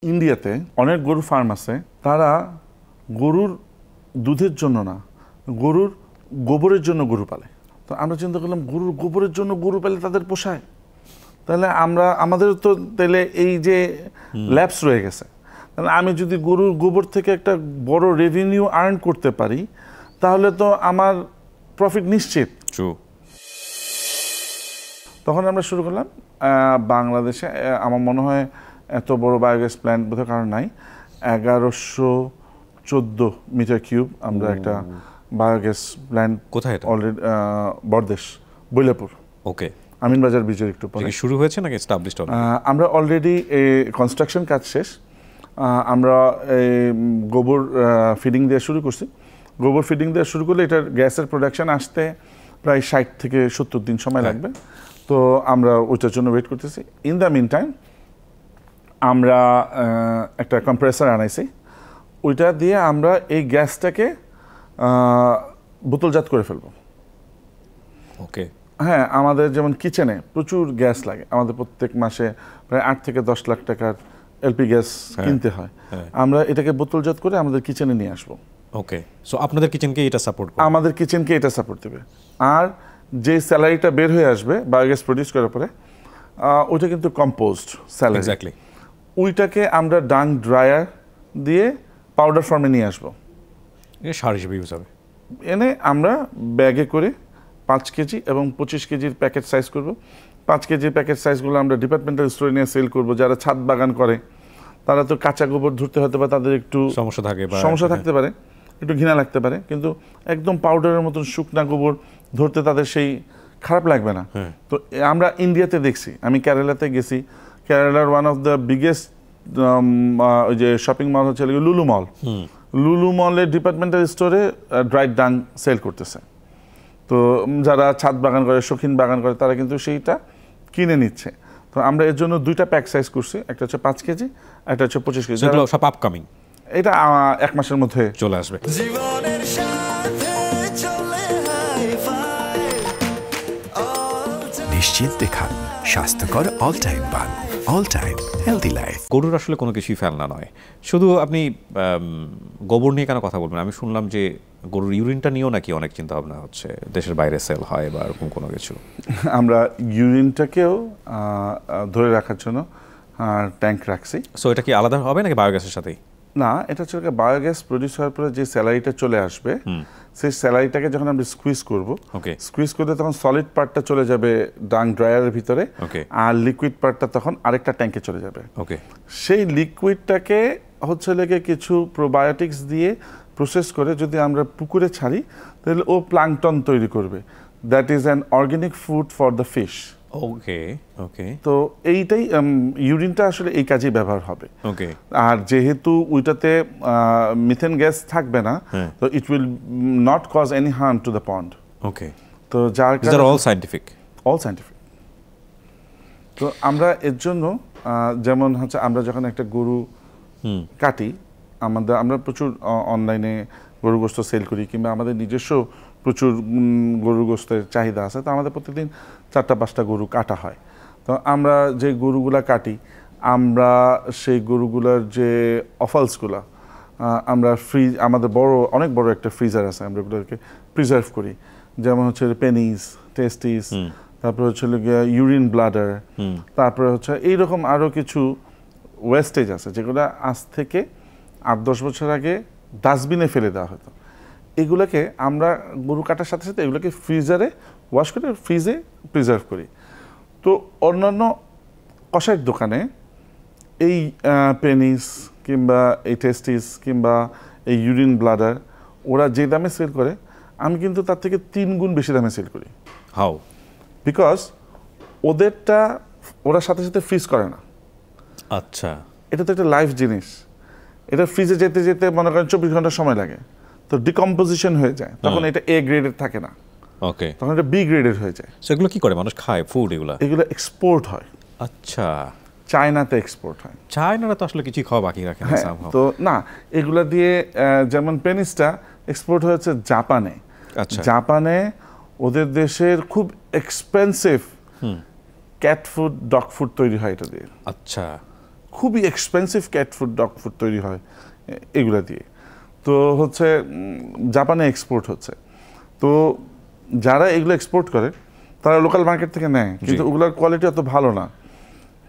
ইন্ডিয়াতে অনেক গরু ফার্ম আছে, তারা গরুর দুধের জন্য না, গরুর গোবরের জন্য গরু পালে। তো আমরা চিন্তা করলাম গরুর গোবরের জন্য গরু পালে তাদের পোষায়, তাহলে আমাদের তো তাহলে এই যে ল্যাপস রয়ে গেছে, তাহলে আমি যদি গরুর গোবর থেকে একটা বড় রেভিনিউ আর্ন করতে পারি তাহলে তো আমার প্রফিট নিশ্চিত। তখন আমরা শুরু করলাম বাংলাদেশে, আমার মনে হয় এত বড় বায়োগ্যাস প্ল্যান্ট বোধহয় কারণ নাই, 1114 মিটার কিউব আমরা একটা বায়োগ্যাস প্ল্যান্ট। কোথায়? অলরেডি বরদেশ, বৈলাপুর। ওকে, আমিনবাজার ব্রিজের একটু পরে শুরু হয়েছে নাকি এস্টাবলিশড? আমরা অলরেডি কনস্ট্রাকশন কাজ শেষ। আমরা গোবর ফিডিং দেওয়া শুরু করছি। গোবর ফিডিং দেওয়া শুরু করলে এটার গ্যাসের প্রোডাকশন আসতে প্রায় 60 থেকে 70 দিন সময় লাগবে। তো আমরা ওইটার জন্য ওয়েট করতেছি। ইন দ্য মিন টাইম আমরা একটা কম্প্রেসার আনাইছি, ওইটা দিয়ে আমরা এই গ্যাসটাকে বোতলজাত করে ফেলবো। ওকে, হ্যাঁ, আমাদের যেমন কিচেনে প্রচুর গ্যাস লাগে, আমাদের প্রত্যেক মাসে প্রায় 8 থেকে 10 লাখ টাকার এলপি গ্যাস কিনতে হয়। আমরা এটাকে বোতলজাত করে আমাদের কিচেনে নিয়ে আসবো। ওকে, সো আপনাদের কিচেনকে এটা সাপোর্ট করবে? আমাদের কিচেনকে এটা সাপোর্ট দেবে। আর যে স্যালারিটা বের হয়ে আসবে বায়োগ্যাস প্রডিউস করার পরে, ওইটা কিন্তু কম্পোস্ট স্যালারি। এক্স্যাক্টলি। ওইটাকে আমরা ডাং ড্রায়ার দিয়ে পাউডার ফর্মে নিয়ে আসবো, সার হিসেবে ইউজ হবে। এনে আমরা ব্যাগে করে 5 কেজি এবং 25 কেজির প্যাকেট সাইজ করব। 5 কেজির প্যাকেট সাইজগুলো আমরা ডিপার্টমেন্টাল স্টোরে নিয়ে সেল করব। যারা ছাদ বাগান করে তারা তো কাঁচা গোবর ধরতে হতে পারে, তাদের একটু সমস্যা থাকতে পারে, একটু ঘৃণা লাগতে পারে, কিন্তু একদম পাউডারের মতন শুকনা গোবর ধরতে তাদের সেই খারাপ লাগবে না। তো আমরা ইন্ডিয়াতে দেখছি, আমি কেরালাতে গেছি, কেরালার ওয়ান অফ দ্য বিগেস্ট ওই যে শপিং মল হচ্ছে লুলু মল। লুলু মলের ডিপার্টমেন্টাল স্টোরে ড্রাইড ডাং সেল করতেছে। তো যারা ছাদ বাগান করে, শৌখিন বাগান করে, তারা কিন্তু সেইটা কিনে নিচ্ছে। তো আমরা এর জন্য 2টা প্যাক সাইজ করছি, একটা হচ্ছে 5 কেজি, একটা হচ্ছে 25 কেজি। সব আপকামিং, এটা 1 মাসের মধ্যে চলে আসবে। নিশ্চিন্তে খান স্বাস্থ্যকর অল টাইম পান, অল টাইম হেলদি লাইফ। গরুর আসলে কোনো কিছুই ফেলনা নয়। শুধু আপনি গোবর নিয়ে কেন কথা বলবেন? আমি শুনলাম যে গরুর ইউরিনটা নিয়েও নাকি অনেক চিন্তা ভাবনা হচ্ছে, দেশের বাইরে সেল হয় বা এরকম কোনো কিছু। আমরা ইউরিনটাকেও ধরে রাখার জন্য ট্যাঙ্ক রাখছি। সো এটা কি আলাদা হবে নাকি বায়োগ্যাসের সাথেই? না, এটা হচ্ছে বায়োগ্যাস প্রডিউস হওয়ার পরে যে স্যালারিটা চলে আসবে, সেই স্যালারিটাকে যখন আমরা স্কুইজ করব, স্কুইজ করলে তখন সলিড পার্টটা চলে যাবে ডাং ড্রায়ারের ভিতরে, আর লিকুইড পার্টটা তখন আরেকটা ট্যাঙ্কে চলে যাবে। সেই লিকুইডটাকে হচ্ছে লেগে কিছু প্রোবায়োটিক্স দিয়ে প্রসেস করে যদি আমরা পুকুরে ছাড়ি তাহলে ও প্লাঙ্কটন তৈরি করবে। That is an organic food for the fish. Okay okay, তো এইটাই ইউরিনটা আসলে এই কাজে ব্যবহার হবে। আর যেহেতু ওইটাতে মিথেন গ্যাস থাকবে না, তো it will not cause any harm to the pond. Okay, তো যার কারণে অল সায়েন্টিফিক। তো আমরা এর জন্য যেমন হচ্ছে আমরা যখন একটা গরু কাটি, আমরা প্রচুর অনলাইনে গরু গোস্ত সেল করি, কিংবা আমাদের নিজস্ব প্রচুর গরুর গোস্তের চাহিদা আছে। তো আমাদের প্রতিদিন 4-5টা গরু কাটা হয়। তো আমরা যে গরুগুলা কাটি, আমরা সেই গরুগুলার যে অফালসগুলা আমরা আমাদের অনেক বড় একটা ফ্রিজার আছে, আমরা এগুলোকে প্রিজার্ভ করি। যেমন হচ্ছে পেনিস, টেস্টিস, তারপরে হচ্ছে ইউরিন ব্লাডার, তারপরে হচ্ছে এইরকম আরও কিছু ওয়েস্টেজ আছে যেগুলো আজ থেকে 8-10 বছর আগে ডাস্টবিনে ফেলে দেওয়া হতো। এগুলোকে আমরা গরু কাটার সাথে সাথে এগুলোকে ফ্রিজারে ওয়াশ করে ফ্রিজে প্রিজার্ভ করি। তো অন্যান্য কষাইয়ের দোকানে এই পেনিস কিংবা এই টেস্টিস কিংবা এই ইউরিন ব্লাডার ওরা যে দামে সেল করে, আমি কিন্তু তার থেকে 3 গুণ বেশি দামে সেল করি। হাউ? বিকজ ওদেরটা ওরা সাথে সাথে ফ্রিজ করে না। আচ্ছা, এটা তো একটা লাইফ জিনিস, এটা ফ্রিজে যেতে যেতে মনে করেন 24 ঘন্টা সময় লাগে, তো ডিকম্পোজিশন হয়ে যায়, তখন এটা A গ্রেডের থাকে না, তখন এটা B গ্রেডের হয়ে যায়। এগুলো কি করে মানুষ খায়? ফুড এগুলো এক্সপোর্ট হয়। আচ্ছা, চায়নাতে এক্সপোর্ট হয়। চায়নারা তো আসলে কিছুই খাওয়া বাকি রাখে না। তো না, এগুলা দিয়ে যেমন পেনিসটা এক্সপোর্ট হয়েছে জাপানে। জাপানে ওদের দেশের খুব expensive cat food, dog food তৈরি হয় এটা দিয়ে। আচ্ছা, খুবই expensive cat food dog food তৈরি হয় এগুলা দিয়ে। তো হচ্ছে জাপানে এক্সপোর্ট হচ্ছে। তো যারা এগুলো এক্সপোর্ট করে তারা লোকাল মার্কেট থেকে নেয়, কিন্তু ওগুলোর কোয়ালিটি অত ভালো না,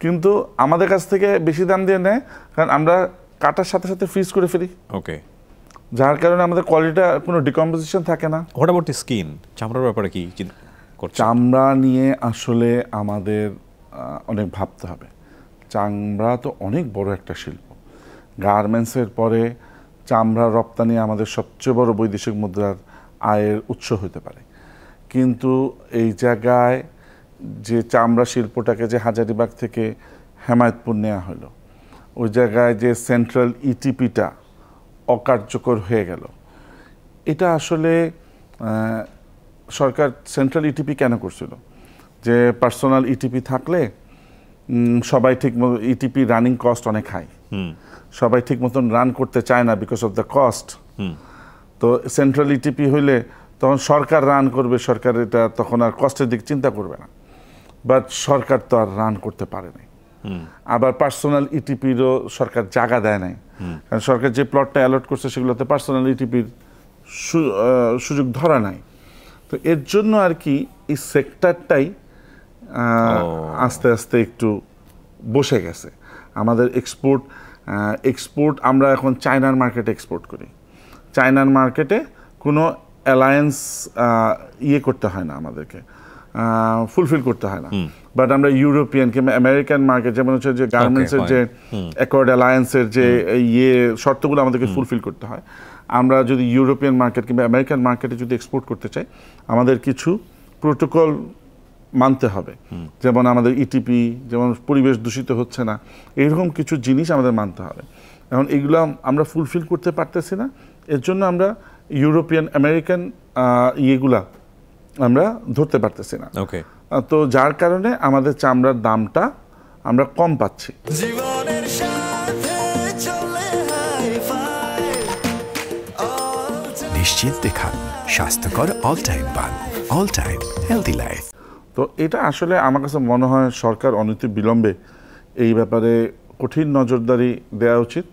কিন্তু আমাদের কাছ থেকে বেশি দাম দিয়ে নেয়, কারণ আমরা কাটার সাথে সাথে ফ্রিজ করে ফেলি। ওকে, যার কারণে আমাদের কোয়ালিটিটা কোনো ডিকম্পোজিশন থাকে না। হোয়াট অ্যাবাউট স্কিন, চামড়ার ব্যাপারে কি করছে? চামড়া নিয়ে আসলে আমাদের অনেক ভাবতে হবে। চামড়া তো অনেক বড় একটা শিল্প। গার্মেন্টসের পরে চামড়া রপ্তানি আমাদের সবচেয়ে বড় বৈদেশিক মুদ্রার আয়ের উৎস হতে পারে। কিন্তু এই জায়গায় যে চামড়া শিল্পটাকে যে হাজারীবাগ থেকে হেমায়তপুর নেওয়া হলো, ওই জায়গায় যে সেন্ট্রাল ইটিপিটা অকার্যকর হয়ে গেল, এটা আসলে সরকার সেন্ট্রাল ইটিপি কেন করছিল? যে পার্সোনাল ইটিপি থাকলে সবাই ঠিক মতো, ইটিপি রানিং কস্ট অনেক হাই, সবাই ঠিক মতন রান করতে চায় না বিকজ অফ দ্য কস্ট। তো সেন্ট্রাল ইটিপি হইলে তখন সরকার রান করবে, সরকার এটা তখন আর কষ্টের দিক চিন্তা করবে না। বাট সরকার তো আর রান করতে পারে নাই। আবার পার্সোনাল ইটিপিরও সরকার জায়গা দেয় নাই, কারণ সরকার যে প্লটটা অ্যালট করছে সেগুলোতে পার্সোনাল ইটিপির সুযোগ ধরা নাই। তো এর জন্য আর কি এই সেক্টরটাই আস্তে আস্তে একটু বসে গেছে। আমাদের এক্সপোর্ট আমরা এখন চায়নার মার্কেটে এক্সপোর্ট করি। চায়নার মার্কেটে কোনো অ্যালায়েন্স করতে হয় না, আমাদেরকে ফুলফিল করতে হয় না। বাট আমরা ইউরোপিয়ান কিংবা আমেরিকান মার্কেট, যেমন হচ্ছে যে গার্মেন্টসের যে অ্যাকর্ড অ্যালায়েন্সের যে শর্তগুলো আমাদেরকে ফুলফিল করতে হয়। আমরা যদি ইউরোপিয়ান মার্কেট কিংবা আমেরিকান মার্কেটে যদি এক্সপোর্ট করতে চাই, আমাদের কিছু প্রোটোকল মানতে হবে। যেমন আমাদের ইটিপি, যেমন পরিবেশ দূষিত হচ্ছে না, এইরকম কিছু জিনিস আমাদের মানতে হবে। এখন এগুলো আমরা ফুলফিল করতে পারতেছি না, এর জন্য আমরা ইউরোপিয়ান আমেরিকান ইয়েগুলা আমরা ধরতে পারতেছি না। তো যার কারণে আমাদের চামড়ার দামটা আমরা কম পাচ্ছি। নিশ্চিন্তে খান স্বাস্থ্যকর অল টাইম পান, অল টাইম হেলদি লাইফ। তো এটা আসলে আমার কাছে মনে হয় সরকার অনতি বিলম্বে এই ব্যাপারে কঠিন নজরদারি দেওয়া উচিত।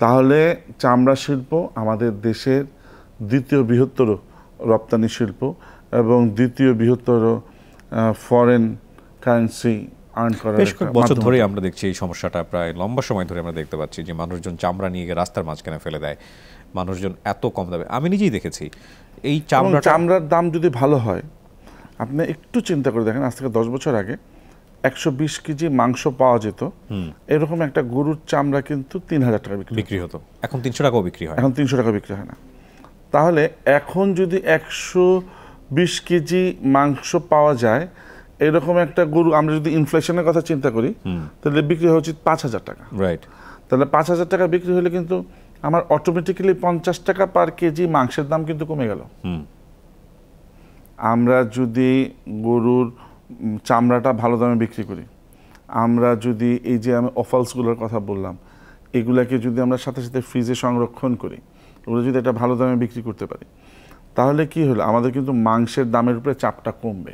তাহলে চামড়া শিল্প আমাদের দেশের দ্বিতীয় বৃহত্তর রপ্তানি শিল্প এবং দ্বিতীয় বৃহত্তর ফরেন কারেন্সি আর্ন করার। বেশ কয়েক বছর ধরে আমরা দেখছি এই সমস্যাটা, প্রায় লম্বা সময় ধরে আমরা দেখতে পাচ্ছি যে মানুষজন চামড়া নিয়ে গিয়ে রাস্তার মাঝখানে ফেলে দেয়। মানুষজন এত কম দামে, আমি নিজেই দেখেছি এই চামড়ার দাম যদি ভালো হয়, আপনি একটু চিন্তা করে দেখেন, আজ থেকে 10 বছর আগে 120 কেজি মাংস পাওয়া যেত, এরকম একটা গরুর চামড়া কিন্তু 3000 টাকা বিক্রি হতো। এখন 300 টাকাও বিক্রি হয়, এখন 300 টাকা বিক্রি হয় না। তাহলে এখন যদি 120 কেজি মাংস পাওয়া যায়, এরকম একটা গরু, আমরা যদি ইনফ্লেশনের কথা চিন্তা করি, তাহলে বিক্রি হওয়া উচিত 5000 টাকা। রাইট। তাহলে 5000 টাকা বিক্রি হলে কিন্তু আমার অটোমেটিক্যালি 50 টাকা পার কেজি মাংসের দাম কিন্তু কমে গেল। আমরা যদি গরুর চামড়াটা ভালো দামে বিক্রি করি, আমরা যদি এই যে আমি অফালসগুলোর কথা বললাম, এগুলাকে যদি আমরা সাথে সাথে ফ্রিজে সংরক্ষণ করি, ওগুলো যদি একটা ভালো দামে বিক্রি করতে পারি, তাহলে কি হলো, আমাদের কিন্তু মাংসের দামের উপরে চাপটা কমবে।